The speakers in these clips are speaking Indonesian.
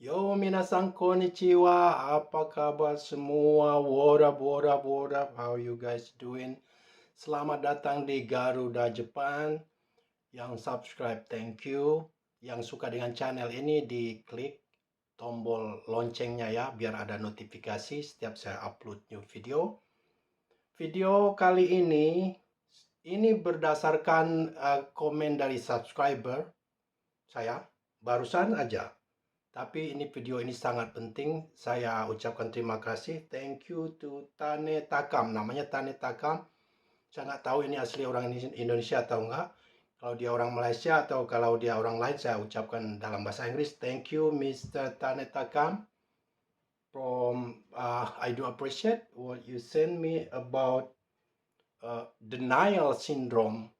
Yo, minasan konnichiwa. Apa kabar semua? What up? How you guys doing? Selamat datang di Garuda Jepang. Yang subscribe, thank you. Yang suka dengan channel ini, diklik tombol loncengnya ya, biar ada notifikasi setiap saya upload new video. Video kali ini berdasarkan komen dari subscriber saya, barusan aja. Tapi ini video ini sangat penting. Saya ucapkan terima kasih. Thank you to Tane Takam. Namanya Tane Takam. Saya nggak tahu ini asli orang Indonesia atau enggak. Kalau dia orang Malaysia atau kalau dia orang lain, saya ucapkan dalam bahasa Inggris. Thank you, Mr. Tane Takam. I do appreciate what you send me about denial syndrome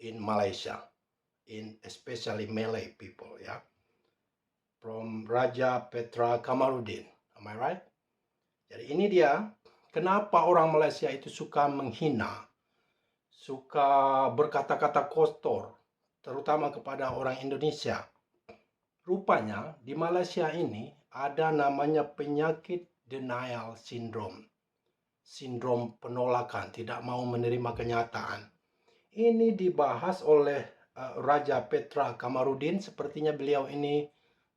in Malaysia, in especially Malay people, ya. From Raja Petra Kamarudin. Am I right? Jadi ini dia, kenapa orang Malaysia itu suka menghina, suka berkata-kata kotor, terutama kepada orang Indonesia. Rupanya di Malaysia ini ada namanya penyakit denial syndrome. Sindrom penolakan, tidak mau menerima kenyataan. Ini dibahas oleh Raja Petra Kamarudin. Sepertinya beliau ini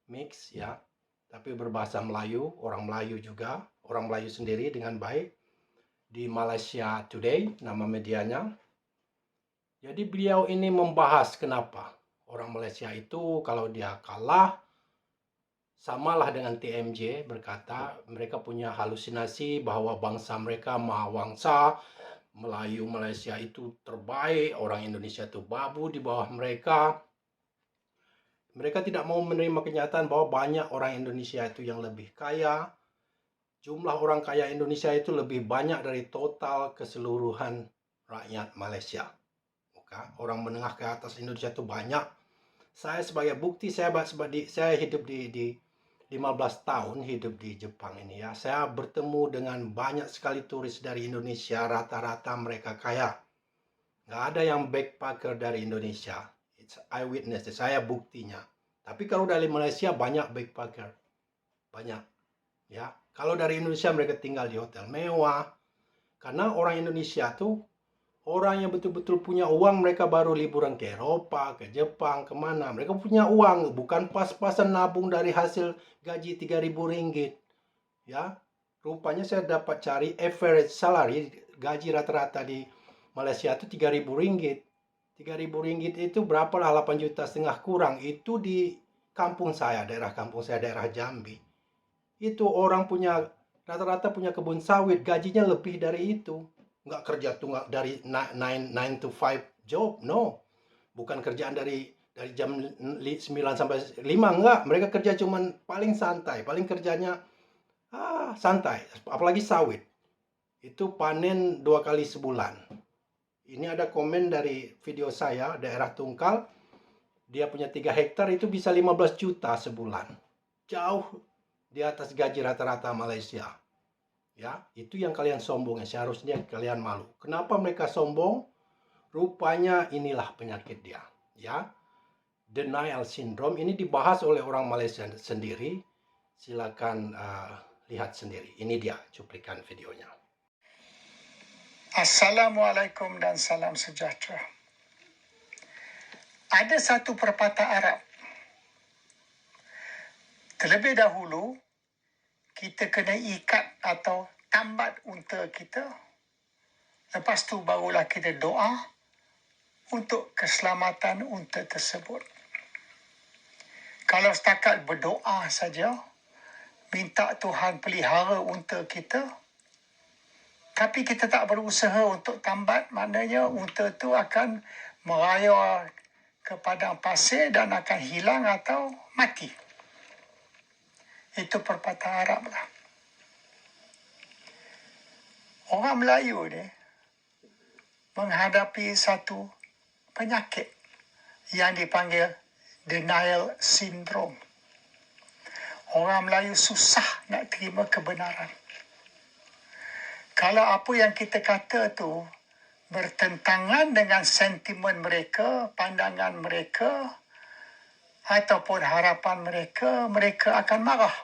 mix ya, tapi berbahasa Melayu, orang Melayu juga, orang Melayu sendiri dengan baik, di Malaysia Today nama medianya. Jadi beliau ini membahas kenapa orang Malaysia itu kalau dia kalah samalah dengan TMJ, berkata mereka punya halusinasi bahwa bangsa mereka mahawangsa, Melayu Malaysia itu terbaik, orang Indonesia itu babu di bawah mereka. Mereka tidak mau menerima kenyataan bahwa banyak orang Indonesia itu yang lebih kaya. Jumlah orang kaya Indonesia itu lebih banyak dari total keseluruhan rakyat Malaysia. Orang menengah ke atas Indonesia itu banyak. Saya sebagai bukti, saya hidup di 15 tahun hidup di Jepang ini ya. Saya bertemu dengan banyak sekali turis dari Indonesia, rata-rata mereka kaya. Nggak ada yang backpacker dari Indonesia. Eyewitness, saya buktinya. Tapi kalau dari Malaysia banyak backpacker, banyak ya. Kalau dari Indonesia mereka tinggal di hotel mewah, karena orang Indonesia tuh orang yang betul-betul punya uang, mereka baru liburan ke Eropa, ke Jepang, kemana. Mereka punya uang, bukan pas-pasan nabung dari hasil gaji 3.000 ringgit. Ya, rupanya saya dapat cari average salary, gaji rata-rata di Malaysia itu 3.000 ringgit. 3.000 ringgit itu berapa lah, 8,5 juta kurang. Itu di kampung saya, daerah kampung saya, daerah Jambi. Itu orang punya, rata-rata punya kebun sawit, gajinya lebih dari itu. Nggak kerja tuh dari 9 to 5 job, no. Bukan kerjaan dari jam 9 sampai 5, enggak. Mereka kerja cuman paling santai, paling kerjanya santai, apalagi sawit. Itu panen 2 kali sebulan. Ini ada komen dari video saya, daerah Tungkal. Dia punya 3 hektar, itu bisa 15 juta sebulan. Jauh di atas gaji rata-rata Malaysia. Ya, itu yang kalian sombong, seharusnya kalian malu. Kenapa mereka sombong? Rupanya inilah penyakit dia. Ya, denial syndrome ini dibahas oleh orang Malaysia sendiri. Silakan lihat sendiri. Ini dia cuplikan videonya. Assalamualaikum dan salam sejahtera. Ada satu pepatah Arab. Terlebih dahulu, kita kena ikat atau tambat unta kita. Lepas tu barulah kita doa untuk keselamatan unta tersebut. Kalau setakat berdoa saja, minta Tuhan pelihara unta kita, tapi kita tak berusaha untuk tambat, maknanya unta tu akan merayau ke padang pasir dan akan hilang atau mati. Itu pepatah Arab lah. Orang Melayu ni menghadapi satu penyakit yang dipanggil denial syndrome. Orang Melayu susah nak terima kebenaran. Kalau apa yang kita kata tu bertentangan dengan sentimen mereka, pandangan mereka, ataupun harapan mereka, mereka akan marah.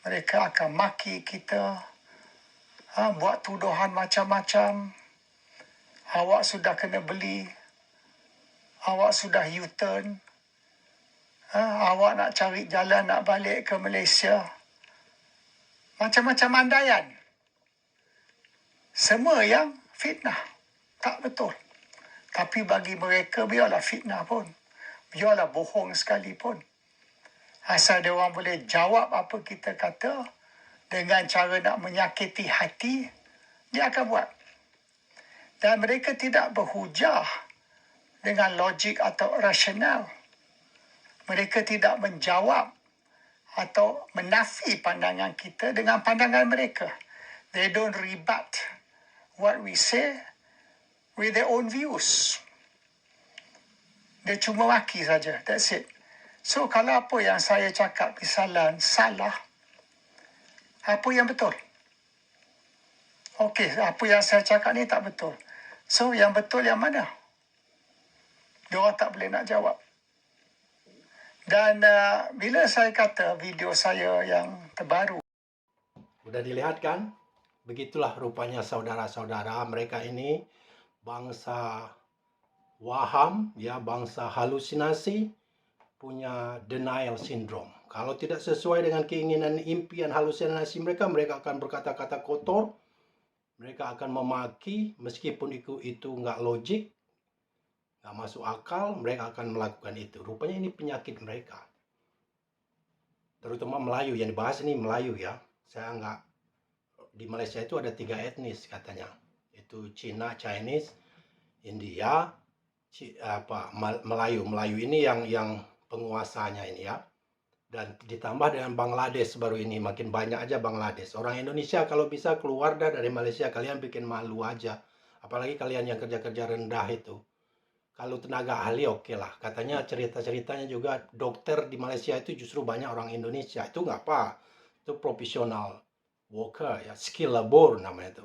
Mereka akan maki kita, buat tuduhan macam-macam. Awak sudah kena beli, awak sudah U-turn, awak nak cari jalan nak balik ke Malaysia. Macam-macam andaian. Semua yang fitnah. Tak betul. Tapi bagi mereka, biarlah fitnah pun. Biarlah bohong sekalipun. Asal dia orang boleh jawab apa kita kata dengan cara nak menyakiti hati, dia akan buat. Dan mereka tidak berhujah dengan logik atau rasional. Mereka tidak menjawab atau menafi pandangan kita dengan pandangan mereka. They don't rebut what we say with their own views. Dia cuma maki saja. That's it. So, kalau apa yang saya cakap kesalahan, salah, apa yang betul? Okey, apa yang saya cakap ni tak betul. So, yang betul yang mana? Diorang tak boleh nak jawab. Dan bila saya kata video saya yang terbaru, Udah dilihat kan? Begitulah rupanya saudara-saudara, mereka ini bangsa waham, ya, bangsa halusinasi, punya denial syndrome. Kalau tidak sesuai dengan keinginan, impian, halusinasi mereka, mereka akan berkata-kata kotor, mereka akan memaki, meskipun itu nggak logik, nggak masuk akal, mereka akan melakukan itu. Rupanya ini penyakit mereka. Terutama Melayu, yang dibahas ini Melayu ya. Saya nggak, di Malaysia itu ada 3 etnis katanya. Itu Cina, Chinese, India, Melayu. Melayu ini yang penguasanya ini ya. Dan ditambah dengan Bangladesh baru ini, makin banyak aja Bangladesh. Orang Indonesia kalau bisa keluar dari Malaysia, kalian bikin malu aja. Apalagi kalian yang kerja-kerja rendah itu. Kalau tenaga ahli oke lah. Katanya cerita-ceritanya juga dokter di Malaysia itu justru banyak orang Indonesia. Itu nggak apa. Itu profesional worker ya, skill labor namanya itu.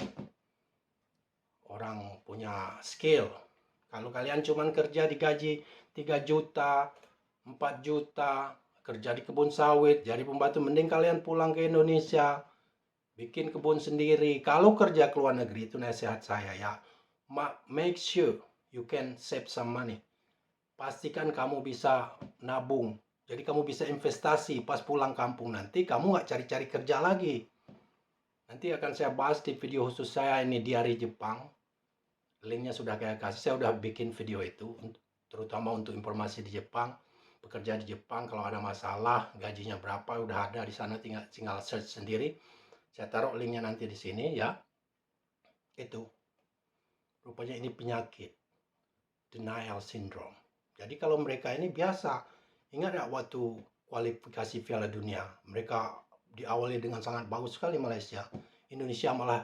Orang punya skill. Kalau kalian cuman kerja digaji 3 juta, 4 juta, kerja di kebun sawit, jadi pembantu, mending kalian pulang ke Indonesia, bikin kebun sendiri. Kalau kerja ke luar negeri, itu nasihat saya ya, make sure you can save some money. Pastikan kamu bisa nabung. Jadi kamu bisa investasi pas pulang kampung nanti, kamu nggak cari-cari kerja lagi. Nanti akan saya bahas di video khusus saya ini, Diari Jepang. Linknya sudah saya kasih, saya udah bikin video itu, terutama untuk informasi di Jepang, bekerja di Jepang, kalau ada masalah, gajinya berapa, udah ada di sana, tinggal search sendiri. Saya taruh linknya nanti di sini ya. Itu. Rupanya ini penyakit. Denial syndrome. Jadi kalau mereka ini biasa, ingat ya waktu kualifikasi Piala Dunia, mereka diawali dengan sangat bagus sekali Malaysia. Indonesia malah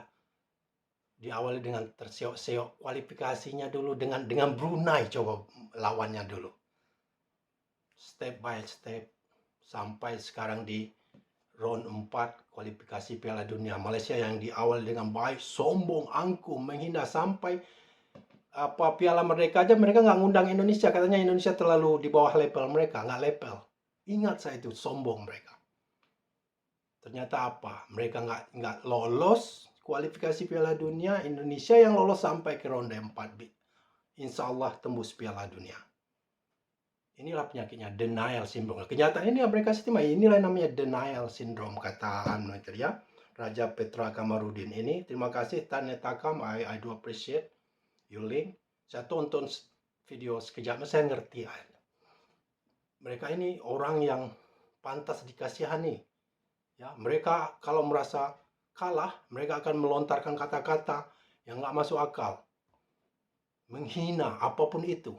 diawali dengan terseok-seok. Kualifikasinya dulu dengan Brunei, coba lawannya dulu. Step by step sampai sekarang di round 4 kualifikasi Piala Dunia. Malaysia yang diawali dengan baik, sombong, angkuh, menghina, sampai Piala Merdeka aja mereka nggak ngundang Indonesia. Katanya Indonesia terlalu di bawah level mereka, nggak level. Ingat saya itu, sombong mereka. Ternyata apa? Mereka nggak lolos kualifikasi Piala Dunia. Indonesia yang lolos sampai ke ronde 4. Insya Allah tembus Piala Dunia. Inilah penyakitnya, denial syndrome. Kenyataan ini mereka terima. Inilah namanya denial syndrome, kata ya, Raja Petra Kamarudin ini. Terima kasih Tanya Takam, I do appreciate you link. Saya tonton video sekejap, saya ngerti. Mereka ini orang yang pantas dikasihani. Ya, mereka kalau merasa kalah, mereka akan melontarkan kata-kata yang nggak masuk akal, menghina apapun itu.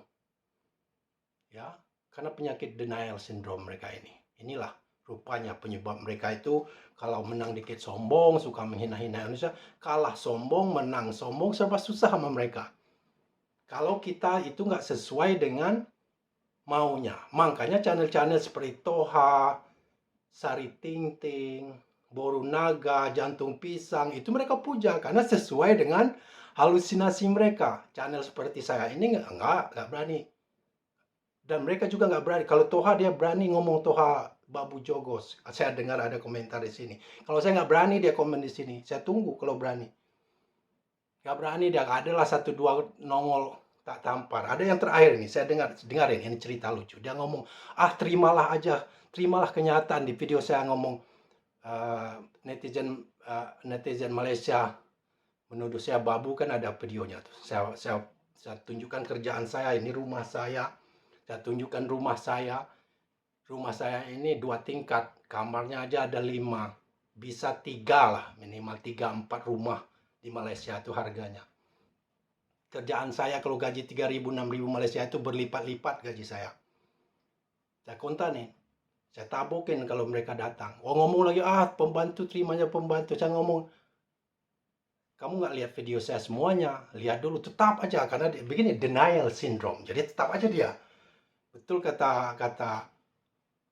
Ya, karena penyakit denial syndrome mereka ini. Inilah rupanya penyebab mereka itu kalau menang dikit sombong, suka menghina-hina Indonesia, kalah sombong, menang sombong, serba susah sama mereka. Kalau kita itu nggak sesuai dengan maunya. Makanya channel-channel seperti Toha, Sari Ting Ting, Boru Naga, Jantung Pisang, itu mereka puja karena sesuai dengan halusinasi mereka. Channel seperti saya ini nggak berani. Dan mereka juga nggak berani. Kalau Toha dia berani ngomong Toha Babu Jogos. Saya dengar ada komentar di sini. Kalau saya nggak berani dia komen di sini. Saya tunggu kalau berani. Nggak berani dia. Adalah satu dua nongol tak tampar. Ada yang terakhir nih. Saya dengarin ini cerita lucu. Dia ngomong, terimalah aja. Terimalah kenyataan. Di video saya ngomong netizen Malaysia menuduh saya babu, kan ada videonya tuh. Saya tunjukkan kerjaan saya. Ini rumah saya. Saya tunjukkan rumah saya. Rumah saya ini 2 tingkat. Kamarnya aja ada 5. Bisa 3 lah. Minimal 3-4 rumah di Malaysia itu harganya. Kerjaan saya kalau gaji 3.000-6.000 Malaysia itu berlipat-lipat gaji saya. Saya kontak nih. Saya tabokin kalau mereka datang. Ngomong lagi, pembantu terimanya pembantu. Saya ngomong, kamu nggak lihat video saya semuanya. Lihat dulu, tetap aja. Karena begini, denial syndrome. Jadi tetap aja dia. Betul kata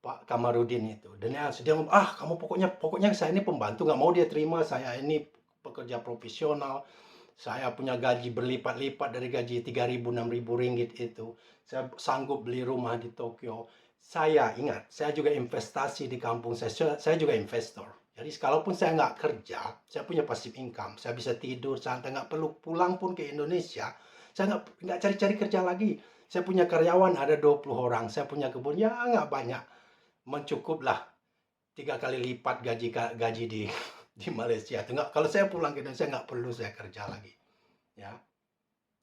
Pak Kamarudin itu. Denial, dia ngomong, kamu pokoknya saya ini pembantu, nggak mau dia terima. Saya ini pekerja profesional. Saya punya gaji berlipat-lipat dari gaji 3.000-6.000 ringgit itu. Saya sanggup beli rumah di Tokyo. Saya ingat, saya juga investasi di kampung saya. Saya juga investor. Jadi kalaupun saya nggak kerja, saya punya passive income. Saya bisa tidur santai, nggak perlu pulang pun ke Indonesia. Saya nggak cari-cari kerja lagi. Saya punya karyawan ada 20 orang. Saya punya kebun, ya nggak banyak. Mencukuplah 3 kali lipat gaji di Malaysia. Nggak, kalau saya pulang ke Indonesia nggak perlu saya kerja lagi. Ya,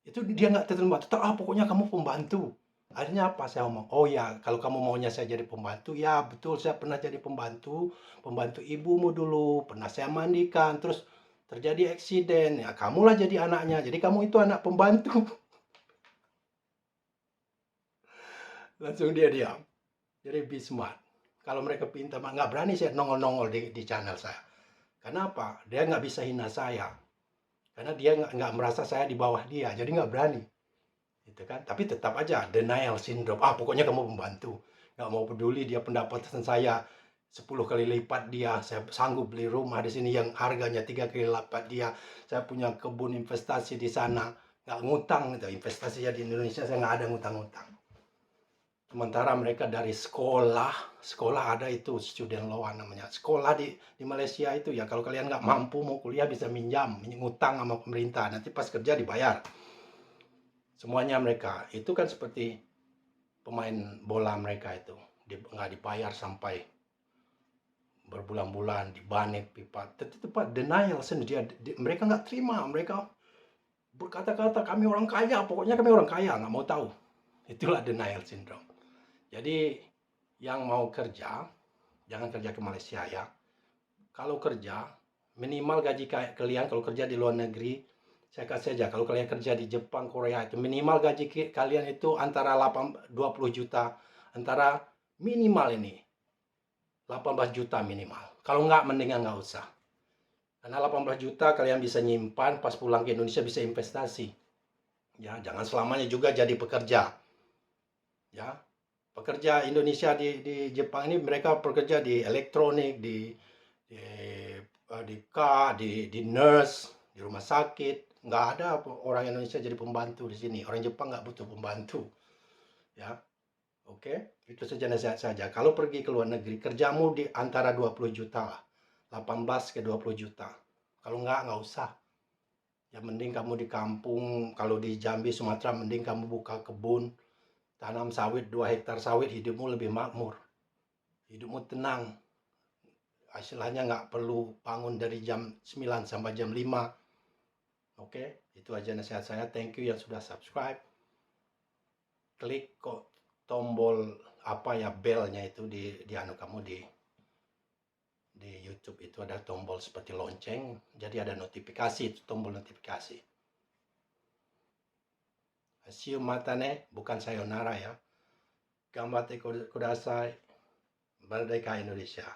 itu dia nggak terima. Tetap, pokoknya kamu pembantu. Akhirnya apa? Saya ngomong, oh ya, kalau kamu maunya saya jadi pembantu, ya betul, saya pernah jadi pembantu ibumu dulu, pernah saya mandikan, terus terjadi eksiden, ya kamulah jadi anaknya, jadi kamu itu anak pembantu. Langsung dia diam. Jadi be smart. Kalau mereka pintar, nggak berani saya nongol-nongol di channel saya. Kenapa? Dia nggak bisa hina saya. Karena dia nggak merasa saya di bawah dia, jadi nggak berani. Gitu kan? Tapi tetap aja denial syndrome. Pokoknya kamu membantu. Nggak mau peduli dia pendapatan saya 10 kali lipat dia. Saya sanggup beli rumah di sini yang harganya 3 kali lipat dia. Saya punya kebun investasi di sana. Nggak ngutang gitu. Investasinya di Indonesia saya nggak ada ngutang-ngutang. Sementara mereka dari sekolah ada itu student loan namanya. Sekolah di Malaysia itu ya, kalau kalian nggak mampu mau kuliah bisa minjam, ngutang sama pemerintah. Nanti pas kerja dibayar. Semuanya mereka. Itu kan seperti pemain bola mereka itu. Nggak dibayar sampai berbulan-bulan, dibanet pipa. Tetap denial sendiri. Mereka nggak terima. Mereka berkata-kata, kami orang kaya. Pokoknya kami orang kaya. Nggak mau tahu. Itulah denial syndrome. Jadi yang mau kerja, jangan kerja ke Malaysia ya. Kalau kerja, minimal gaji kalian kalau kerja di luar negeri, saya kasih aja, kalau kalian kerja di Jepang, Korea, itu minimal gaji kalian itu antara 20 juta, antara minimal ini 18 juta minimal. Kalau nggak, mendingan nggak usah. Karena 18 juta kalian bisa nyimpan, pas pulang ke Indonesia bisa investasi. Ya, jangan selamanya juga jadi pekerja. Ya, pekerja Indonesia di Jepang ini mereka bekerja di elektronik, di nurse, di rumah sakit. Nggak ada orang Indonesia jadi pembantu di sini. Orang Jepang nggak butuh pembantu. Ya, oke. Itu saja nasihat saja. Kalau pergi ke luar negeri, kerjamu di antara 20 juta lah. 18 ke 20 juta. Kalau nggak usah. Ya mending kamu di kampung, kalau di Jambi, Sumatera, mending kamu buka kebun, tanam sawit, 2 hektar sawit, hidupmu lebih makmur. Hidupmu tenang. Istilahnya nggak perlu bangun dari jam 9 sampai jam 5. Oke, itu aja nasihat saya. Thank you yang sudah subscribe. Klik tombol belnya itu di anu kamu di YouTube itu ada tombol seperti lonceng. Jadi ada notifikasi, itu tombol notifikasi. See you matane, bukan sayonara ya. Gambatte kudasai. Merdeka Indonesia.